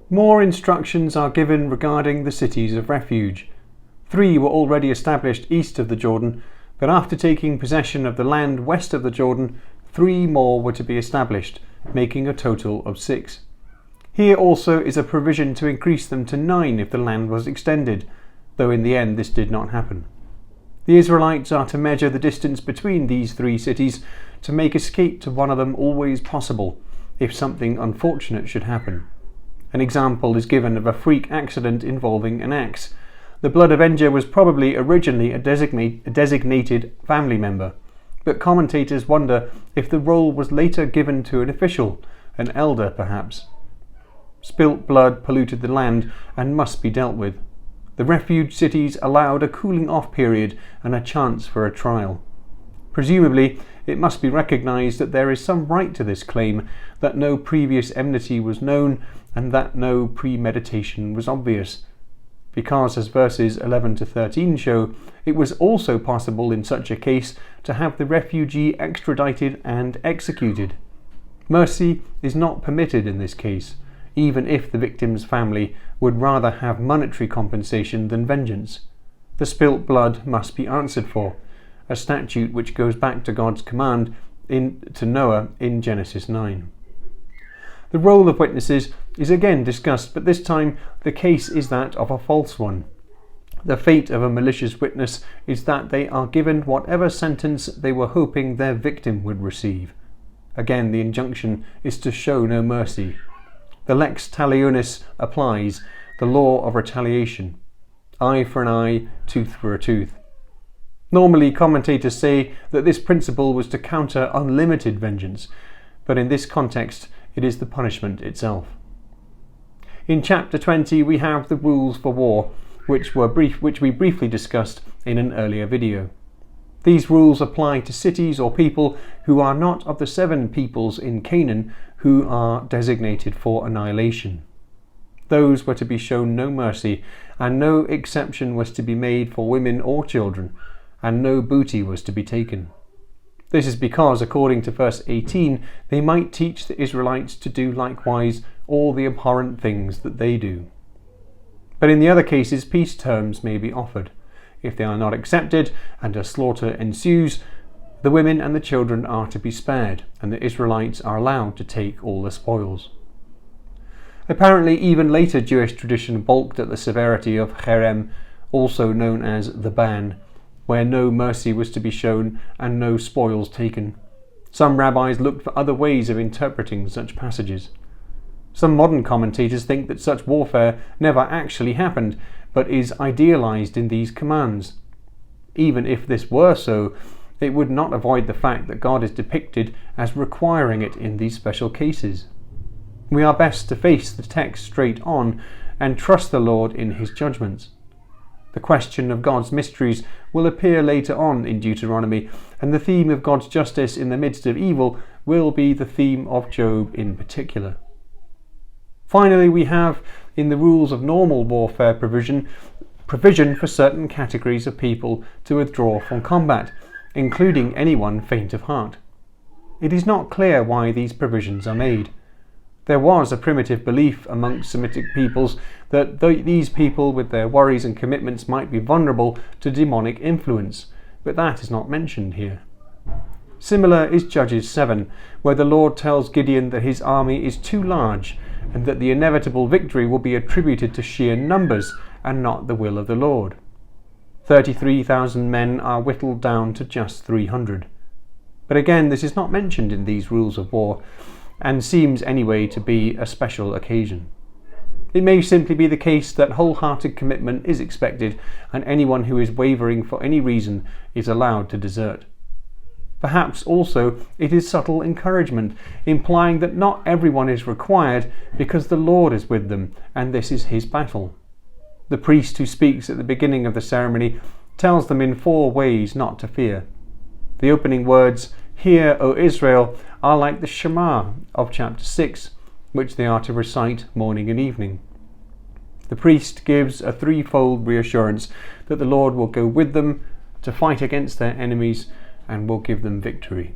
More instructions are given regarding the cities of refuge. 3 were already established east of the Jordan, but after taking possession of the land west of the Jordan, 3 more were to be established, making a total of 6. Here also is a provision to increase them to 9 if the land was extended, though in the end this did not happen. The Israelites are to measure the distance between these 3 cities to make escape to one of them always possible, if something unfortunate should happen. An example is given of a freak accident involving an axe. The blood avenger was probably originally a designated family member, but commentators wonder if the role was later given to an official, an elder perhaps. Spilt blood polluted the land and must be dealt with. The refuge cities allowed a cooling off period and a chance for a trial. Presumably, it must be recognised that there is some right to this claim, that no previous enmity was known and that no premeditation was obvious. Because, as verses 11 to 13 show, it was also possible in such a case to have the refugee extradited and executed. Mercy is not permitted in this case, even if the victim's family would rather have monetary compensation than vengeance. The spilt blood must be answered for, a statute which goes back to God's command to Noah in Genesis 9. The role of witnesses is again discussed, but this time the case is that of a false one. The fate of a malicious witness is that they are given whatever sentence they were hoping their victim would receive. Again, the injunction is to show no mercy. The lex talionis applies, the law of retaliation. Eye for an eye, tooth for a tooth. Normally, commentators say that this principle was to counter unlimited vengeance, but in this context, it is the punishment itself. In chapter 20, we have the rules for war, which we briefly discussed in an earlier video. These rules apply to cities or people who are not of the 7 peoples in Canaan who are designated for annihilation. Those were to be shown no mercy, and no exception was to be made for women or children, and no booty was to be taken. This is because, according to verse 18, they might teach the Israelites to do likewise all the abhorrent things that they do. But in the other cases, peace terms may be offered. If they are not accepted and a slaughter ensues, the women and the children are to be spared, and the Israelites are allowed to take all the spoils. Apparently, even later Jewish tradition balked at the severity of cherem, also known as the ban, where no mercy was to be shown and no spoils taken. Some rabbis looked for other ways of interpreting such passages. Some modern commentators think that such warfare never actually happened, but is idealized in these commands. Even if this were so, it would not avoid the fact that God is depicted as requiring it in these special cases. We are best to face the text straight on and trust the Lord in his judgments. The question of God's mysteries will appear later on in Deuteronomy, and the theme of God's justice in the midst of evil will be the theme of Job in particular. Finally, we have in the rules of normal warfare provision for certain categories of people to withdraw from combat, including anyone faint of heart. It is not clear why these provisions are made. There was a primitive belief amongst Semitic peoples that these people with their worries and commitments might be vulnerable to demonic influence, but that is not mentioned here. Similar is Judges 7, where the Lord tells Gideon that his army is too large and that the inevitable victory will be attributed to sheer numbers and not the will of the Lord. 33,000 men are whittled down to just 300. But again, this is not mentioned in these rules of war, and seems anyway to be a special occasion. It may simply be the case that wholehearted commitment is expected, and anyone who is wavering for any reason is allowed to desert. Perhaps also it is subtle encouragement, implying that not everyone is required because the Lord is with them and this is his battle. The priest who speaks at the beginning of the ceremony tells them in 4 ways not to fear. The opening words, "Hear, O Israel," are like the Shema of chapter 6, which they are to recite morning and evening. The priest gives a 3-fold reassurance that the Lord will go with them to fight against their enemies and will give them victory.